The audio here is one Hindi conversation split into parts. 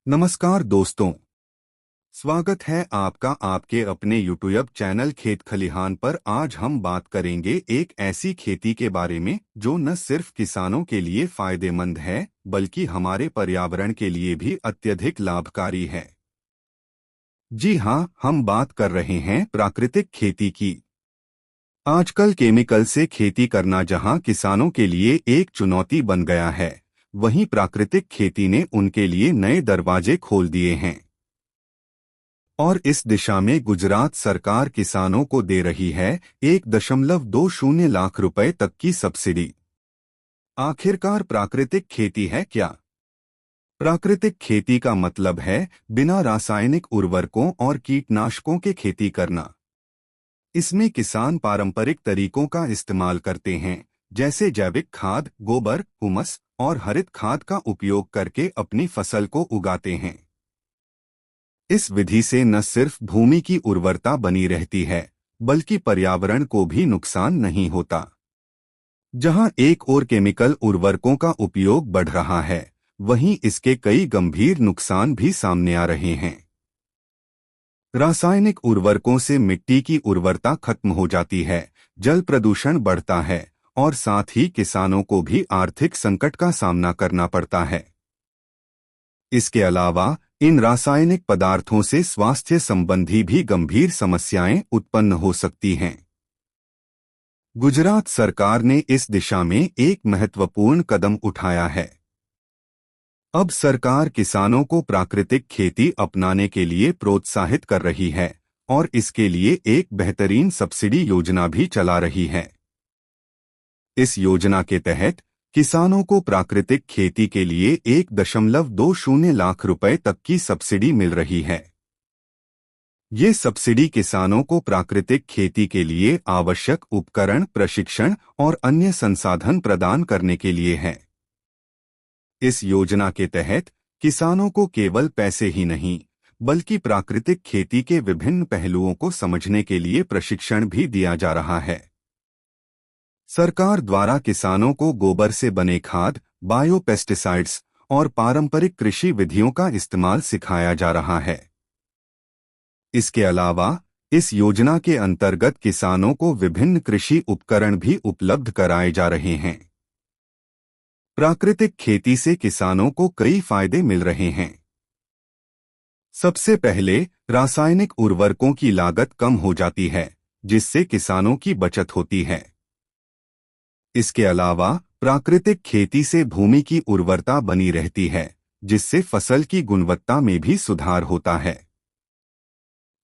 नमस्कार दोस्तों। स्वागत है आपका आपके अपने यूट्यूब चैनल खेत खलिहान पर। आज हम बात करेंगे एक ऐसी खेती के बारे में जो न सिर्फ किसानों के लिए फायदेमंद है बल्कि हमारे पर्यावरण के लिए भी अत्यधिक लाभकारी है। जी हाँ, हम बात कर रहे हैं प्राकृतिक खेती की। आजकल केमिकल से खेती करना जहाँ किसानों के लिए एक चुनौती बन गया है, वहीं प्राकृतिक खेती ने उनके लिए नए दरवाजे खोल दिए हैं। और इस दिशा में गुजरात सरकार किसानों को दे रही है 1.20 लाख रुपए तक की सब्सिडी। आखिरकार प्राकृतिक खेती है क्या? प्राकृतिक खेती का मतलब है बिना रासायनिक उर्वरकों और कीटनाशकों के खेती करना। इसमें किसान पारंपरिक तरीकों का इस्तेमाल करते हैं, जैसे जैविक खाद, गोबर, हुमस और हरित खाद का उपयोग करके अपनी फसल को उगाते हैं। इस विधि से न सिर्फ भूमि की उर्वरता बनी रहती है बल्कि पर्यावरण को भी नुकसान नहीं होता। जहां एक ओर केमिकल उर्वरकों का उपयोग बढ़ रहा है, वहीं इसके कई गंभीर नुकसान भी सामने आ रहे हैं। रासायनिक उर्वरकों से मिट्टी की उर्वरता खत्म हो जाती है, जल प्रदूषण बढ़ता है और साथ ही किसानों को भी आर्थिक संकट का सामना करना पड़ता है। इसके अलावा इन रासायनिक पदार्थों से स्वास्थ्य संबंधी भी गंभीर समस्याएं उत्पन्न हो सकती हैं। गुजरात सरकार ने इस दिशा में एक महत्वपूर्ण कदम उठाया है। अब सरकार किसानों को प्राकृतिक खेती अपनाने के लिए प्रोत्साहित कर रही है और इसके लिए एक बेहतरीन सब्सिडी योजना भी चला रही है। इस योजना के तहत किसानों को प्राकृतिक खेती के लिए 1.20 लाख रुपए तक की सब्सिडी मिल रही है। ये सब्सिडी किसानों को प्राकृतिक खेती के लिए आवश्यक उपकरण, प्रशिक्षण और अन्य संसाधन प्रदान करने के लिए है। इस योजना के तहत किसानों को केवल पैसे ही नहीं बल्कि प्राकृतिक खेती के विभिन्न पहलुओं को समझने के लिए प्रशिक्षण भी दिया जा रहा है। सरकार द्वारा किसानों को गोबर से बने खाद, बायो पेस्टिसाइड्स और पारंपरिक कृषि विधियों का इस्तेमाल सिखाया जा रहा है। इसके अलावा इस योजना के अंतर्गत किसानों को विभिन्न कृषि उपकरण भी उपलब्ध कराए जा रहे हैं। प्राकृतिक खेती से किसानों को कई फायदे मिल रहे हैं। सबसे पहले, रासायनिक उर्वरकों की लागत कम हो जाती है, जिससे किसानों की बचत होती है। इसके अलावा प्राकृतिक खेती से भूमि की उर्वरता बनी रहती है, जिससे फसल की गुणवत्ता में भी सुधार होता है।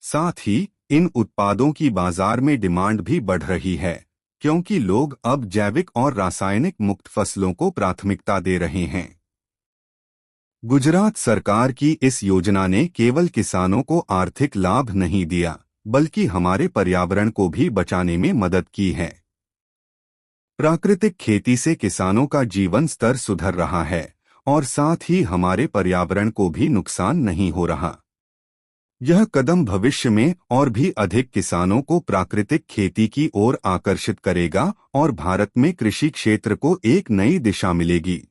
साथ ही इन उत्पादों की बाजार में डिमांड भी बढ़ रही है, क्योंकि लोग अब जैविक और रासायनिक मुक्त फसलों को प्राथमिकता दे रहे हैं। गुजरात सरकार की इस योजना ने केवल किसानों को आर्थिक लाभ नहीं दिया, बल्कि हमारे पर्यावरण को भी बचाने में मदद की है। प्राकृतिक खेती से किसानों का जीवन स्तर सुधर रहा है और साथ ही हमारे पर्यावरण को भी नुकसान नहीं हो रहा। यह कदम भविष्य में और भी अधिक किसानों को प्राकृतिक खेती की ओर आकर्षित करेगा और भारत में कृषि क्षेत्र को एक नई दिशा मिलेगी।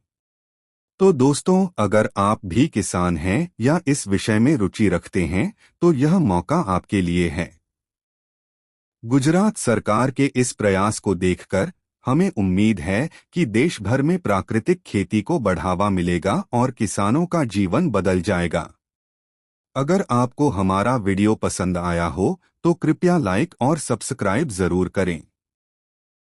तो दोस्तों, अगर आप भी किसान हैं या इस विषय में रुचि रखते हैं, तो यह मौका आपके लिए है। गुजरात सरकार के इस प्रयास को देखकर हमें उम्मीद है कि देश भर में प्राकृतिक खेती को बढ़ावा मिलेगा और किसानों का जीवन बदल जाएगा। अगर आपको हमारा वीडियो पसंद आया हो तो कृपया लाइक और सब्सक्राइब जरूर करें।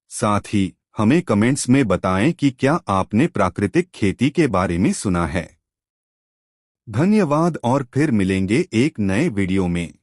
साथ ही हमें कमेंट्स में बताएं कि क्या आपने प्राकृतिक खेती के बारे में सुना है। धन्यवाद और फिर मिलेंगे एक नए वीडियो में।